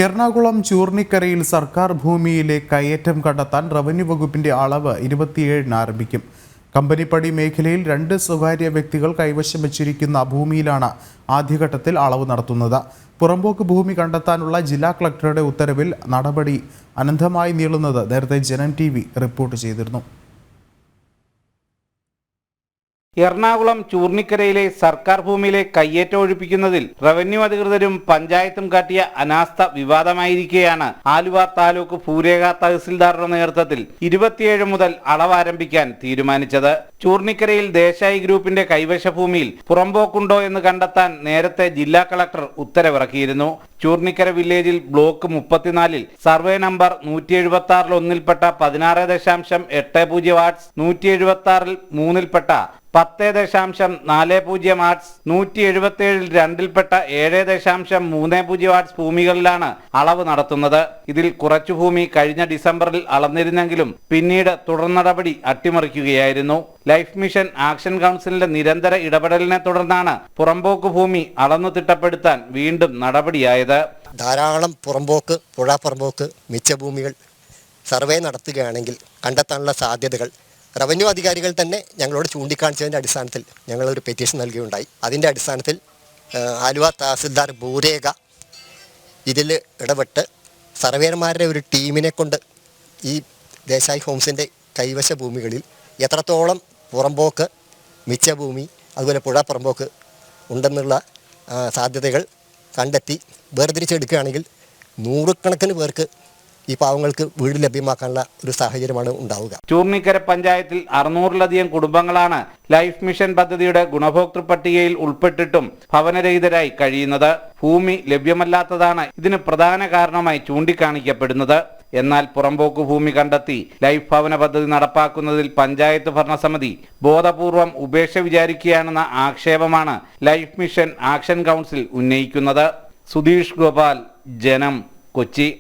എറണാകുളം ചൂർണിക്കരയിൽ സർക്കാർ ഭൂമിയിലെ കയ്യേറ്റം കണ്ടെത്താൻ റവന്യൂ വകുപ്പിന്റെ അളവ് 27-ന് ആരംഭിക്കും. കമ്പനിപ്പടി മേഖലയിൽ 2 സ്വകാര്യ വ്യക്തികൾ കൈവശം വച്ചിരിക്കുന്ന ഭൂമിയിലാണ് ആദ്യഘട്ടത്തിൽ അളവ് നടത്തുന്നത്. പുറമ്പോക്ക് ഭൂമി കണ്ടെത്താനുള്ള ജില്ലാ കളക്ടറുടെ ഉത്തരവിൽ നടപടി അനന്തമായി നീളുന്നത് നേരത്തെ ജനം TV റിപ്പോർട്ട് ചെയ്തിരുന്നു. എറണാകുളം ചൂർണിക്കരയിലെ സർക്കാർ ഭൂമിയിലെ കയ്യേറ്റം ഒഴിപ്പിക്കുന്നതിൽ റവന്യൂ അധികൃതരും പഞ്ചായത്തും കാട്ടിയ അനാസ്ഥ വിവാദമായിരിക്കെയാണ് ആലുവ താലൂക്ക് ഭൂരേഖ തഹസിൽദാറുടെ നേതൃത്വത്തിൽ 27 മുതൽ അളവ് ആരംഭിക്കാൻ തീരുമാനിച്ചത്. ചൂർണിക്കരയിൽ ദേശായി ഗ്രൂപ്പിന്റെ കൈവശ ഭൂമിയിൽ പുറമ്പോക്കുണ്ടോ എന്ന് കണ്ടെത്താൻ നേരത്തെ ജില്ലാ കളക്ടർ ഉത്തരവിറക്കിയിരുന്നു. ചൂർണിക്കര വില്ലേജിൽ ബ്ലോക്ക് 34-ൽ സർവേ നമ്പർ 176-ൽ 1-ൽപ്പെട്ട 16.80 വാട്ട്സ്, 176-ൽ 3-ൽപ്പെട്ട 10.40 വാട്ട്സ്, 177-ൽ 2-ൽപ്പെട്ട 7.30 വാട്ട്സ് ഭൂമികളിലാണ് അളവ് നടത്തുന്നത്. ഇതിൽ കുറച്ചു ഭൂമി കഴിഞ്ഞ ഡിസംബറിൽ അളന്നിരുന്നെങ്കിലും പിന്നീട് തുടർ നടപടി അട്ടിമറിക്കുകയായിരുന്നു. ലൈഫ് മിഷൻ ആക്ഷൻ കൗൺസിലിന്റെ നിരന്തര ഇടപെടലിനെ തുടർന്നാണ് പുറമ്പോക്ക് ഭൂമി അളന്നു തിട്ടപ്പെടുത്താൻ വീണ്ടും നടപടിയായത്. ധാരാളം പുറമ്പോക്ക്, പുഴാപ്പുറമ്പോക്ക്, മിച്ചഭൂമികൾ സർവേ നടത്തുകയാണെങ്കിൽ കണ്ടെത്താനുള്ള സാധ്യതകൾ റവന്യൂ അധികാരികൾ തന്നെ ഞങ്ങളോട് ചൂണ്ടിക്കാണിച്ചതിൻ്റെ അടിസ്ഥാനത്തിൽ ഞങ്ങളൊരു പെറ്റീഷൻ നൽകുകയുണ്ടായി. അതിൻ്റെ അടിസ്ഥാനത്തിൽ ആലുവ തഹസിൽദാർ ഭൂരേഖ ഇതിൽ ഇടപെട്ട് സർവേയർമാരുടെ ഒരു ടീമിനെ കൊണ്ട് ഈ ദേശായി ഹോംസിൻ്റെ കൈവശ ഭൂമികളിൽ എത്രത്തോളം പുറമ്പോക്ക്, മിച്ചഭൂമി, അതുപോലെ പുഴ പുറമ്പോക്ക് ഉണ്ടെന്നുള്ള സാധ്യതകൾ കണ്ടെത്തി വേർതിരിച്ചെടുക്കുകയാണെങ്കിൽ 100 കണക്കിന് പേർക്ക് ഈ പാവങ്ങൾക്ക് വീട് ലഭ്യമാക്കാനുള്ള ഒരു സാഹചര്യമാണ് ഉണ്ടാവുക. ചൂർണിക്കര പഞ്ചായത്തിൽ 600-ലധികം കുടുംബങ്ങളാണ് ലൈഫ് മിഷൻ പദ്ധതിയുടെ ഗുണഭോക്തൃ പട്ടികയിൽ ഉൾപ്പെട്ടിട്ടും ഭവനരഹിതരായി കഴിയുന്നത്. ഭൂമി ലഭ്യമല്ലാത്തതാണ് ഇതിന് പ്രധാന കാരണമായി ചൂണ്ടിക്കാണിക്കപ്പെടുന്നത്. എന്നാൽ പുറമ്പോക്ക് ഭൂമി കണ്ടെത്തി ലൈഫ് ഭവന പദ്ധതി നടപ്പാക്കുന്നതിൽ പഞ്ചായത്ത് ഭരണസമിതി ബോധപൂർവം ഉപേക്ഷ വിചാരിക്കുകയാണെന്ന ആക്ഷേപമാണ് ലൈഫ് മിഷൻ ആക്ഷൻ കൗൺസിൽ ഉന്നയിക്കുന്നത്. സുധീഷ് ഗോപാൽ, ജനം, കൊച്ചി.